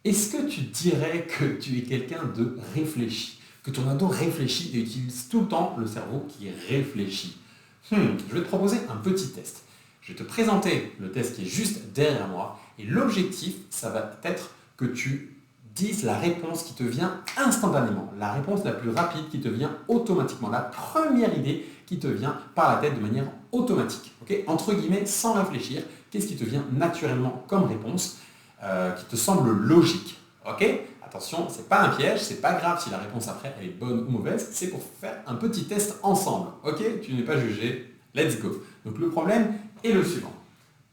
Est-ce que tu dirais que tu es quelqu'un de réfléchi? Que ton ado réfléchit et utilise tout le temps le cerveau qui réfléchit? Je vais te proposer un petit test. Je vais te présenter le test qui est juste derrière moi et l'objectif, ça va être que tu dises la réponse qui te vient instantanément, la réponse la plus rapide qui te vient automatiquement, la première idée qui te vient par la tête de manière automatique. Okay, entre guillemets, sans réfléchir, qu'est-ce qui te vient naturellement comme réponse qui te semble logique. Ok? Attention, c'est pas un piège, c'est pas grave si la réponse après elle est bonne ou mauvaise, c'est pour faire un petit test ensemble. Ok? Tu n'es pas jugé, let's go. Donc le problème est le suivant.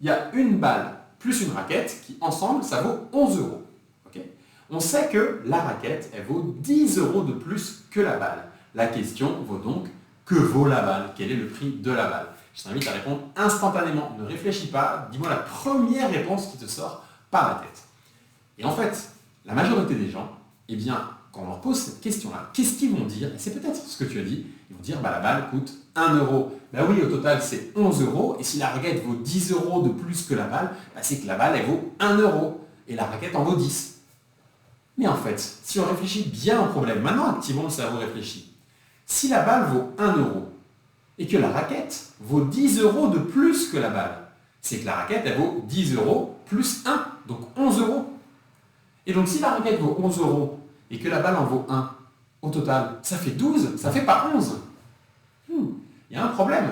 Il y a une balle plus une raquette qui ensemble ça vaut 11 euros. Okay? On sait que la raquette elle vaut 10 euros de plus que la balle. La question vaut donc que vaut la balle? Quel est le prix de la balle? Je t'invite à répondre instantanément, ne réfléchis pas, dis-moi la première réponse qui te sort par la tête. Et en fait, la majorité des gens, eh bien, quand on leur pose cette question-là, qu'est-ce qu'ils vont dire? Et c'est peut-être ce que tu as dit, ils vont dire, la balle coûte 1 euro. Oui, au total, c'est 11 euros, et si la raquette vaut 10 euros de plus que la balle, c'est que la balle, elle vaut 1 euro, et la raquette en vaut 10. Mais en fait, si on réfléchit bien au problème, maintenant activons le cerveau réfléchi. Si la balle vaut 1 euro, et que la raquette vaut 10 euros de plus que la balle, c'est que la raquette, elle vaut 10 euros plus 1, donc 11 euros. Et donc si la raquette vaut 11 euros et que la balle en vaut 1, au total, ça fait 12, ça fait pas 11. Il y a un problème.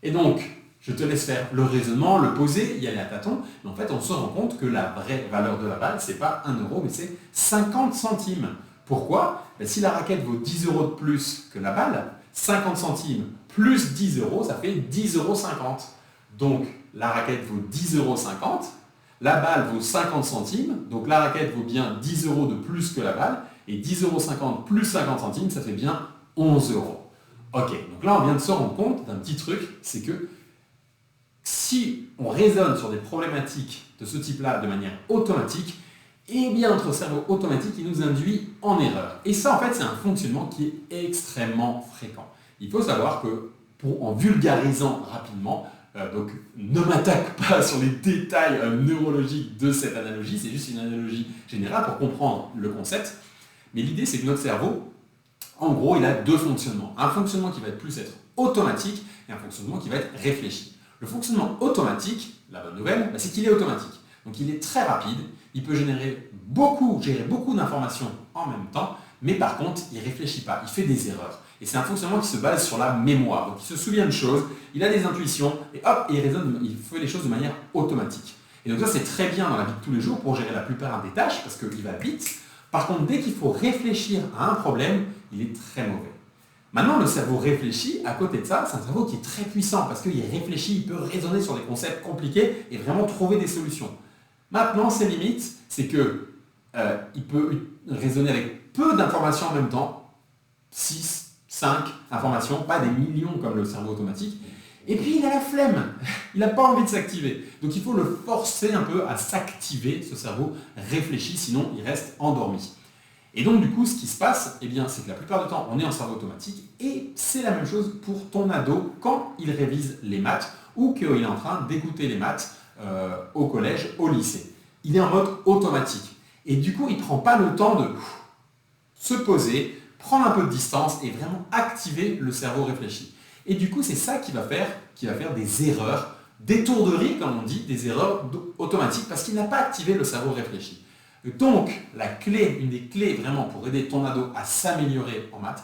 Et donc, je te laisse faire le raisonnement, le poser, y aller à tâtons, mais en fait, on se rend compte que la vraie valeur de la balle, c'est pas 1 euro, mais c'est 50 centimes. Pourquoi? Si la raquette vaut 10 euros de plus que la balle, 50 centimes plus 10 euros, ça fait 10,50 euros. Donc, la raquette vaut 10,50 euros, la balle vaut 50 centimes, donc la raquette vaut bien 10 euros de plus que la balle, et 10,50 euros plus 50 centimes, ça fait bien 11 euros. Ok, donc là on vient de se rendre compte d'un petit truc, c'est que si on raisonne sur des problématiques de ce type-là de manière automatique, eh bien notre cerveau automatique il nous induit en erreur. Et ça en fait c'est un fonctionnement qui est extrêmement fréquent. Il faut savoir que, en vulgarisant rapidement, donc ne m'attaque pas sur les détails neurologiques de cette analogie, c'est juste une analogie générale pour comprendre le concept. Mais l'idée c'est que notre cerveau, en gros, il a deux fonctionnements. Un fonctionnement qui va plus être automatique et un fonctionnement qui va être réfléchi. Le fonctionnement automatique, la bonne nouvelle, c'est qu'il est automatique. Donc il est très rapide, il peut gérer beaucoup d'informations en même temps, mais par contre, il ne réfléchit pas, il fait des erreurs. Et c'est un fonctionnement qui se base sur la mémoire. Donc il se souvient de choses, il a des intuitions, et hop, il raisonne, il fait les choses de manière automatique. Et donc ça, c'est très bien dans la vie de tous les jours pour gérer la plupart des tâches, parce qu'il va vite. Par contre, dès qu'il faut réfléchir à un problème, il est très mauvais. Maintenant, le cerveau réfléchi, à côté de ça, c'est un cerveau qui est très puissant, parce qu'il réfléchit, il peut raisonner sur des concepts compliqués et vraiment trouver des solutions. Maintenant, ses limites, c'est que il peut raisonner avec peu d'informations en même temps, 6, 5 informations, pas des millions comme le cerveau automatique. Et puis il a la flemme, il n'a pas envie de s'activer. Donc il faut le forcer un peu à s'activer, ce cerveau réfléchit, sinon il reste endormi. Et donc du coup, ce qui se passe, c'est que la plupart du temps, on est en cerveau automatique, et c'est la même chose pour ton ado quand il révise les maths, ou qu'il est en train d'écouter les maths au collège, au lycée. Il est en mode automatique. Et du coup, il ne prend pas le temps de se poser, prendre un peu de distance et vraiment activer le cerveau réfléchi. Et du coup, c'est ça qui va faire des erreurs, des tourderies, comme on dit, des erreurs automatiques, parce qu'il n'a pas activé le cerveau réfléchi. Donc, une des clés vraiment pour aider ton ado à s'améliorer en maths,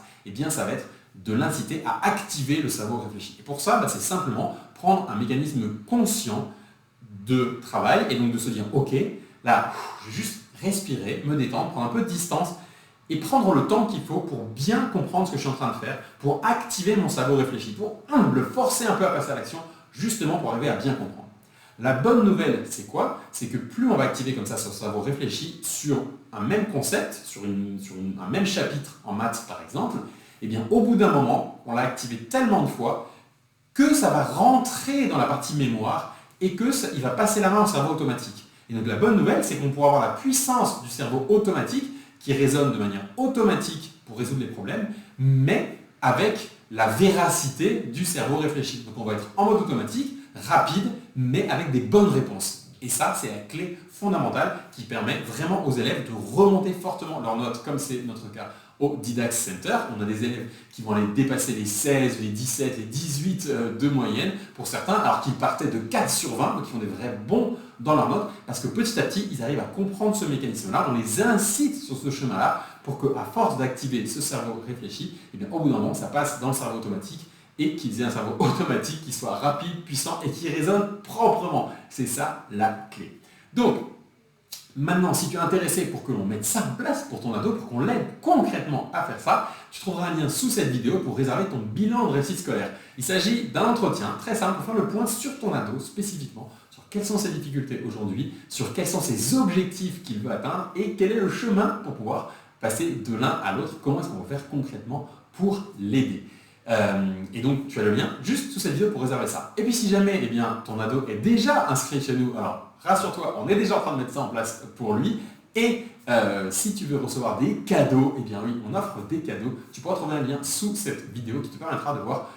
ça va être de l'inciter à activer le cerveau réfléchi. Et pour ça, c'est simplement prendre un mécanisme conscient de travail et donc de se dire, ok, là, je vais juste respirer, me détendre, prendre un peu de distance et prendre le temps qu'il faut pour bien comprendre ce que je suis en train de faire, pour activer mon cerveau réfléchi, pour le forcer un peu à passer à l'action, justement pour arriver à bien comprendre. La bonne nouvelle, c'est quoi? C'est que plus on va activer comme ça son cerveau réfléchi sur un même concept, sur un même chapitre en maths par exemple, au bout d'un moment, on l'a activé tellement de fois que ça va rentrer dans la partie mémoire et qu'il va passer la main au cerveau automatique. Et donc la bonne nouvelle, c'est qu'on pourra avoir la puissance du cerveau automatique qui résonne de manière automatique pour résoudre les problèmes, mais avec la véracité du cerveau réfléchi. Donc on va être en mode automatique, rapide, mais avec des bonnes réponses. Et ça, c'est la clé fondamentale qui permet vraiment aux élèves de remonter fortement leurs notes, comme c'est notre cas au Didax Center. On a des élèves qui vont aller dépasser les 16, les 17, les 18 de moyenne pour certains, alors qu'ils partaient de 4 sur 20, donc ils font des vrais bons dans leurs notes, parce que petit à petit, ils arrivent à comprendre ce mécanisme-là. On les incite sur ce chemin-là pour qu'à force d'activer ce cerveau réfléchi, et bien, au bout d'un moment, ça passe dans le cerveau automatique et qu'ils aient un cerveau automatique qui soit rapide, puissant et qui résonne proprement. C'est ça la clé. Donc, maintenant, si tu es intéressé pour que l'on mette ça en place pour ton ado, pour qu'on l'aide concrètement à faire ça, tu trouveras un lien sous cette vidéo pour réserver ton bilan de réussite scolaire. Il s'agit d'un entretien très simple pour faire le point sur ton ado spécifiquement, sur quelles sont ses difficultés aujourd'hui, sur quels sont ses objectifs qu'il veut atteindre et quel est le chemin pour pouvoir passer de l'un à l'autre, comment est-ce qu'on va faire concrètement pour l'aider. Et donc tu as le lien juste sous cette vidéo pour réserver ça. Et puis si jamais ton ado est déjà inscrit chez nous, alors rassure-toi, on est déjà en train de mettre ça en place pour lui. Et si tu veux recevoir des cadeaux, eh bien oui, on offre des cadeaux. Tu pourras trouver un lien sous cette vidéo qui te permettra de voir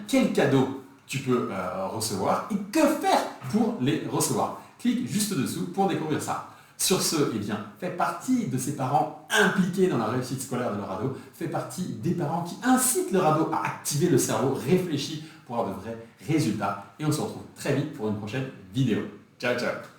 quels cadeaux tu peux recevoir et que faire pour les recevoir. Clique juste dessous pour découvrir ça. Sur ce, fais partie de ces parents impliqués dans la réussite scolaire de leur ado, fais partie des parents qui incitent leur ado à activer le cerveau réfléchi pour avoir de vrais résultats. Et on se retrouve très vite pour une prochaine vidéo. Ciao, ciao!